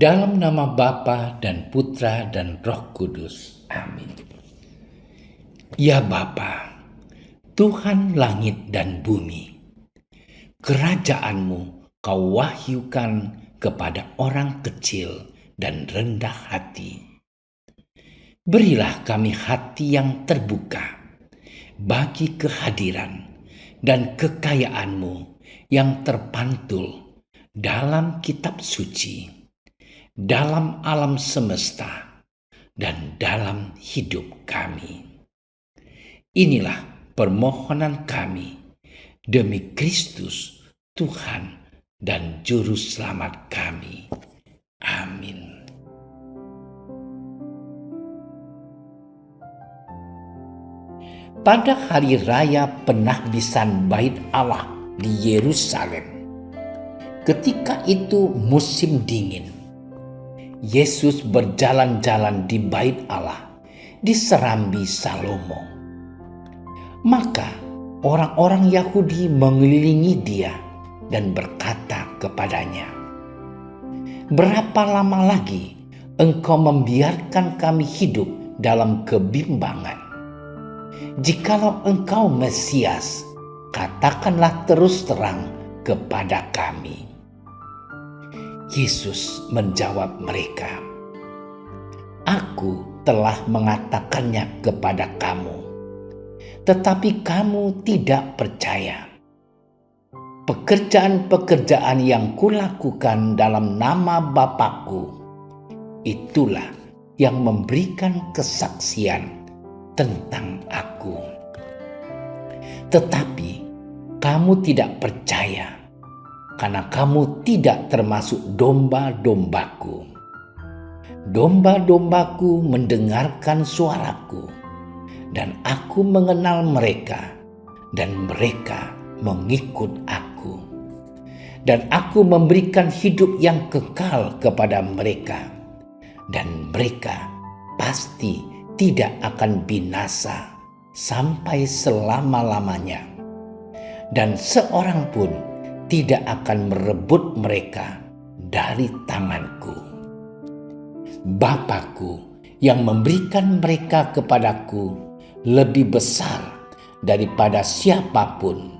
Dalam nama Bapa dan Putra dan Roh Kudus. Amin. Ya Bapa, Tuhan langit dan bumi, kerajaan-Mu Kau wahyukan kepada orang kecil dan rendah hati. Berilah kami hati yang terbuka bagi kehadiran dan kekayaan-Mu yang terpantul dalam kitab suci, dalam alam semesta, dan dalam hidup kami. Inilah permohonan kami demi Kristus, Tuhan dan Juru Selamat kami. Amin. Pada hari raya penahbisan Bait Allah di Yerusalem, ketika itu musim dingin, Yesus berjalan-jalan di Bait Allah di serambi Salomo. Maka orang-orang Yahudi mengelilingi dia dan berkata kepadanya, "Berapa lama lagi engkau membiarkan kami hidup dalam kebimbangan? Jikalau engkau Mesias, katakanlah terus terang kepada kami." Yesus menjawab mereka, "Aku telah mengatakannya kepada kamu, tetapi kamu tidak percaya. Pekerjaan-pekerjaan yang kulakukan dalam nama Bapa-Ku, itulah yang memberikan kesaksian tentang Aku. Tetapi kamu tidak percaya, karena kamu tidak termasuk domba-dombaku. Domba-dombaku mendengarkan suaraku, dan Aku mengenal mereka, dan mereka mengikut Aku. Dan Aku memberikan hidup yang kekal kepada mereka, dan mereka pasti tidak akan binasa sampai selama-lamanya. Dan seorang pun tidak akan merebut mereka dari tanganku. Bapa-Ku yang memberikan mereka kepadaku lebih besar daripada siapapun,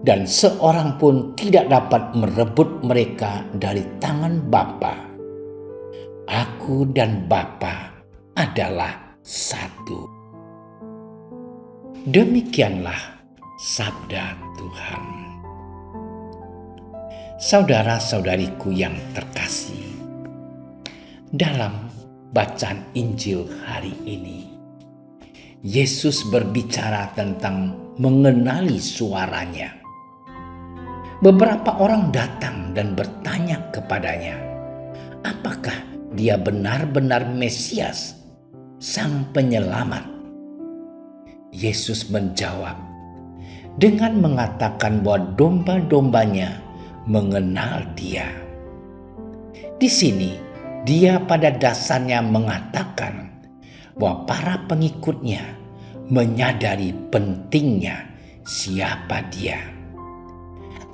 dan seorang pun tidak dapat merebut mereka dari tangan Bapa. Aku dan Bapa adalah satu." Demikianlah sabda Tuhan. Saudara-saudariku yang terkasih, dalam bacaan Injil hari ini, Yesus berbicara tentang mengenali suaranya. Beberapa orang datang dan bertanya kepadanya, apakah dia benar-benar Mesias, Sang Penyelamat? Yesus menjawab dengan mengatakan bahwa domba-dombanya mengenal dia. Di sini dia pada dasarnya mengatakan bahwa para pengikutnya menyadari pentingnya siapa dia,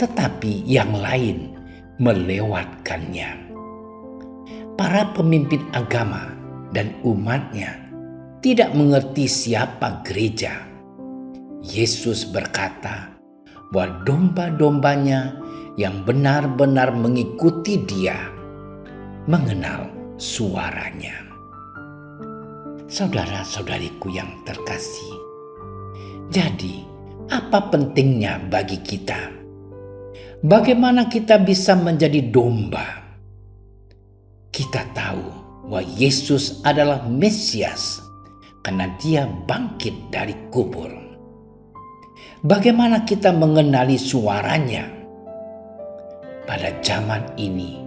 tetapi yang lain melewatkannya. Para pemimpin agama dan umatnya tidak mengerti siapa gereja. Yesus berkata bahwa domba-dombanya yang benar-benar mengikuti dia mengenal suaranya. Saudara-saudariku yang terkasih, jadi apa pentingnya bagi kita? Bagaimana kita bisa menjadi domba? Kita tahu bahwa Yesus adalah Mesias karena dia bangkit dari kubur. Bagaimana kita mengenali suaranya? Pada zaman ini,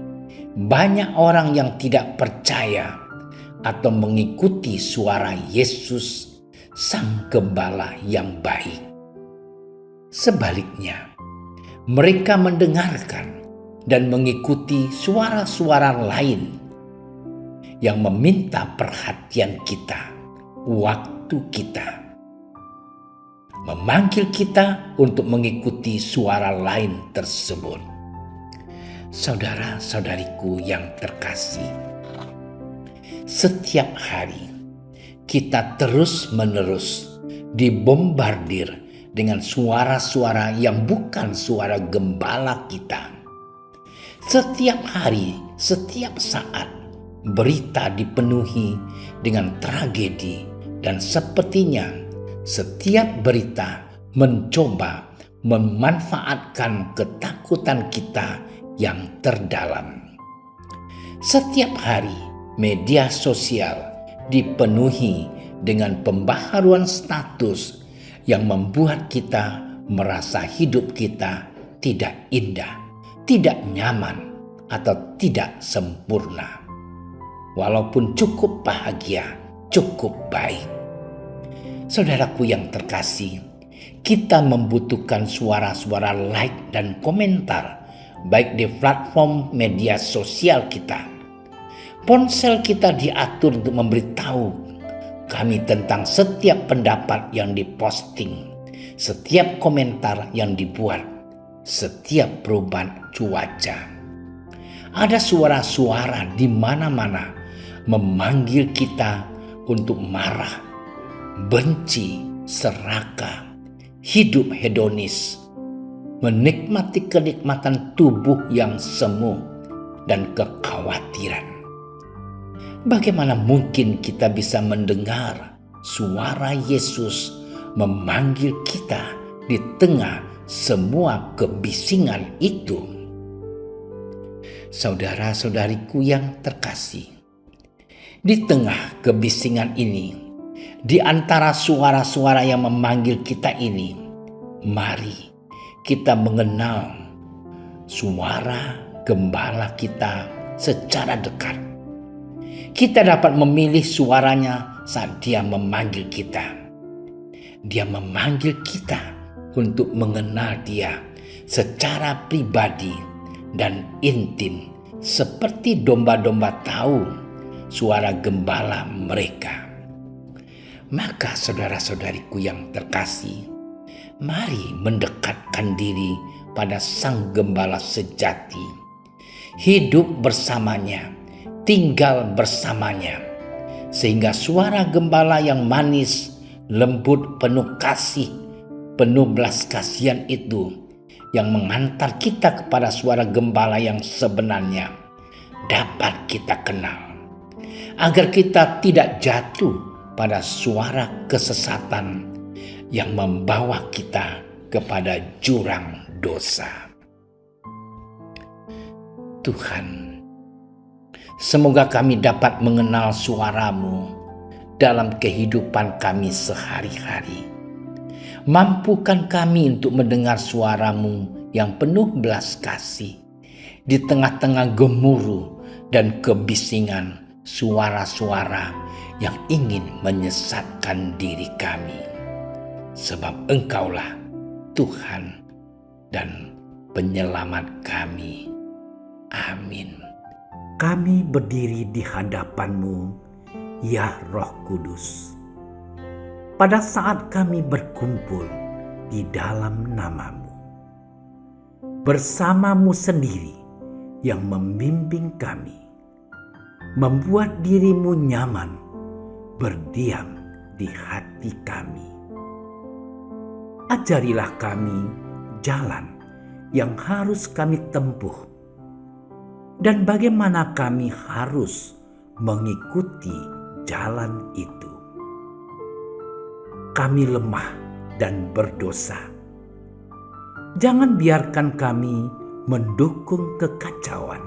banyak orang yang tidak percaya atau mengikuti suara Yesus, Sang Gembala yang baik. Sebaliknya, mereka mendengarkan dan mengikuti suara-suara lain yang meminta perhatian kita, waktu kita, memanggil kita untuk mengikuti suara lain tersebut. Saudara-saudariku yang terkasih, setiap hari kita terus-menerus dibombardir dengan suara-suara yang bukan suara gembala kita. Setiap hari, setiap saat, berita dipenuhi dengan tragedi dan sepertinya setiap berita mencoba memanfaatkan ketakutan kita yang terdalam. Setiap hari media sosial dipenuhi dengan pembaharuan status yang membuat kita merasa hidup kita tidak indah, tidak nyaman, atau tidak sempurna. Walaupun cukup bahagia, cukup baik. Saudaraku yang terkasih, kita membutuhkan suara-suara like dan komentar, baik di platform media sosial kita. Ponsel kita diatur untuk memberitahu kami tentang setiap pendapat yang diposting, setiap komentar yang dibuat, setiap perubahan cuaca. Ada suara-suara di mana-mana memanggil kita untuk marah, benci, serakah, hidup hedonis, menikmati kenikmatan tubuh yang semu, dan kekhawatiran. Bagaimana mungkin kita bisa mendengar suara Yesus memanggil kita di tengah semua kebisingan itu? Saudara-saudariku yang terkasih, di tengah kebisingan ini, di antara suara-suara yang memanggil kita ini, mari kita mengenal suara gembala kita secara dekat. Kita dapat memilih suaranya saat dia memanggil kita. Dia memanggil kita untuk mengenal dia secara pribadi dan intim, seperti domba-domba tahu suara gembala mereka. Maka saudara-saudariku yang terkasih, mari mendekatkan diri pada Sang Gembala sejati. Hidup bersamanya, tinggal bersamanya, sehingga suara gembala yang manis, lembut, penuh kasih, penuh belas kasihan itu yang mengantar kita kepada suara gembala yang sebenarnya dapat kita kenal, agar kita tidak jatuh pada suara kesesatan yang membawa kita kepada jurang dosa. Tuhan, semoga kami dapat mengenal suara-Mu dalam kehidupan kami sehari-hari. Mampukan kami untuk mendengar suara-Mu yang penuh belas kasih di tengah-tengah gemuruh dan kebisingan suara-suara yang ingin menyesatkan diri kami. Sebab Engkaulah Tuhan dan Penyelamat kami. Amin. Kami berdiri di hadapan-Mu, ya Roh Kudus. Pada saat kami berkumpul di dalam nama-Mu, bersama-Mu sendiri yang membimbing kami, membuat diri-Mu nyaman berdiam di hati kami. Ajarilah kami jalan yang harus kami tempuh dan bagaimana kami harus mengikuti jalan itu. Kami lemah dan berdosa. Jangan biarkan kami mendukung kekacauan.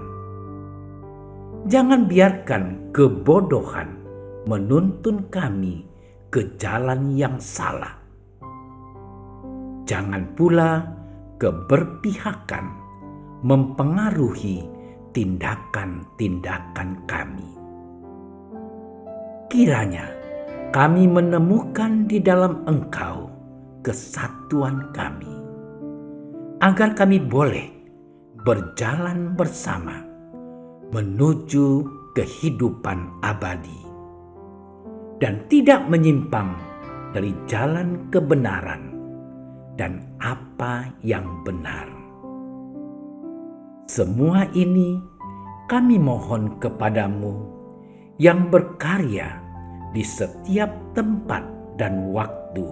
Jangan biarkan kebodohan menuntun kami ke jalan yang salah. Jangan pula keberpihakan mempengaruhi tindakan-tindakan kami. Kiranya kami menemukan di dalam Engkau kesatuan kami, agar kami boleh berjalan bersama menuju kehidupan abadi dan tidak menyimpang dari jalan kebenaran dan apa yang benar. Semua ini kami mohon kepadamu yang berkarya di setiap tempat dan waktu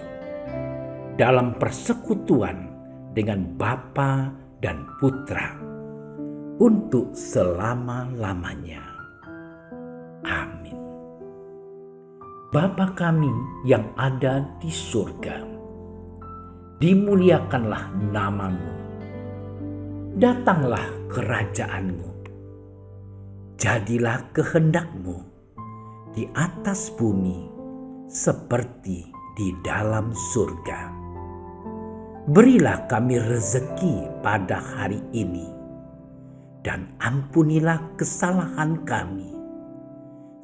dalam persekutuan dengan Bapa dan Putra untuk selama-lamanya. Amin. Bapa kami yang ada di surga, dimuliakanlah namamu. Datanglah kerajaanmu. Jadilah kehendakmu di atas bumi seperti di dalam surga. Berilah kami rezeki pada hari ini, dan ampunilah kesalahan kami,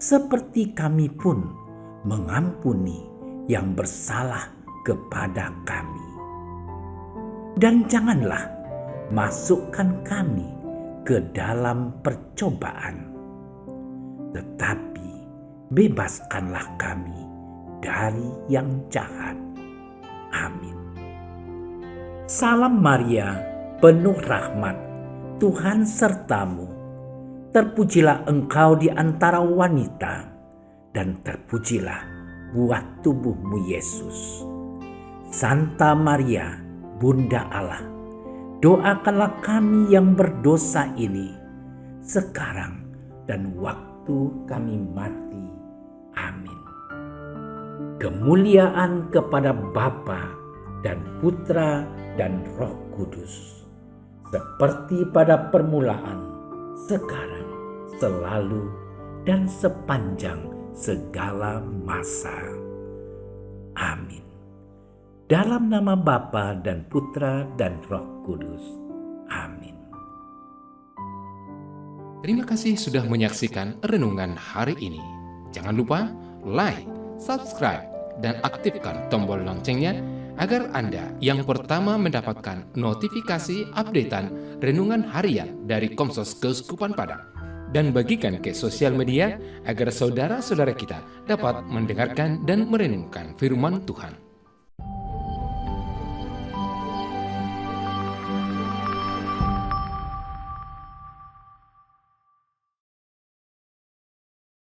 seperti kami pun mengampuni yang bersalah kepada kami. Dan janganlah masukkan kami ke dalam percobaan, tetapi bebaskanlah kami dari yang jahat. Amin. Salam Maria, penuh rahmat, Tuhan sertamu. Terpujilah engkau di antara wanita, dan terpujilah buah tubuhmu Yesus. Santa Maria, Bunda Allah, doakanlah kami yang berdosa ini, sekarang dan waktu kami mati. Amin. Kemuliaan kepada Bapa dan Putra dan Roh Kudus, seperti pada permulaan, sekarang, selalu, dan sepanjang segala masa. Amin. Dalam nama Bapa dan Putra dan Roh Kudus. Amin. Terima kasih sudah menyaksikan renungan hari ini. Jangan lupa like, subscribe, dan aktifkan tombol loncengnya agar Anda yang pertama mendapatkan notifikasi updatean renungan harian dari Komsos Keuskupan Padang. Dan bagikan ke sosial media agar saudara-saudara kita dapat mendengarkan dan merenungkan firman Tuhan.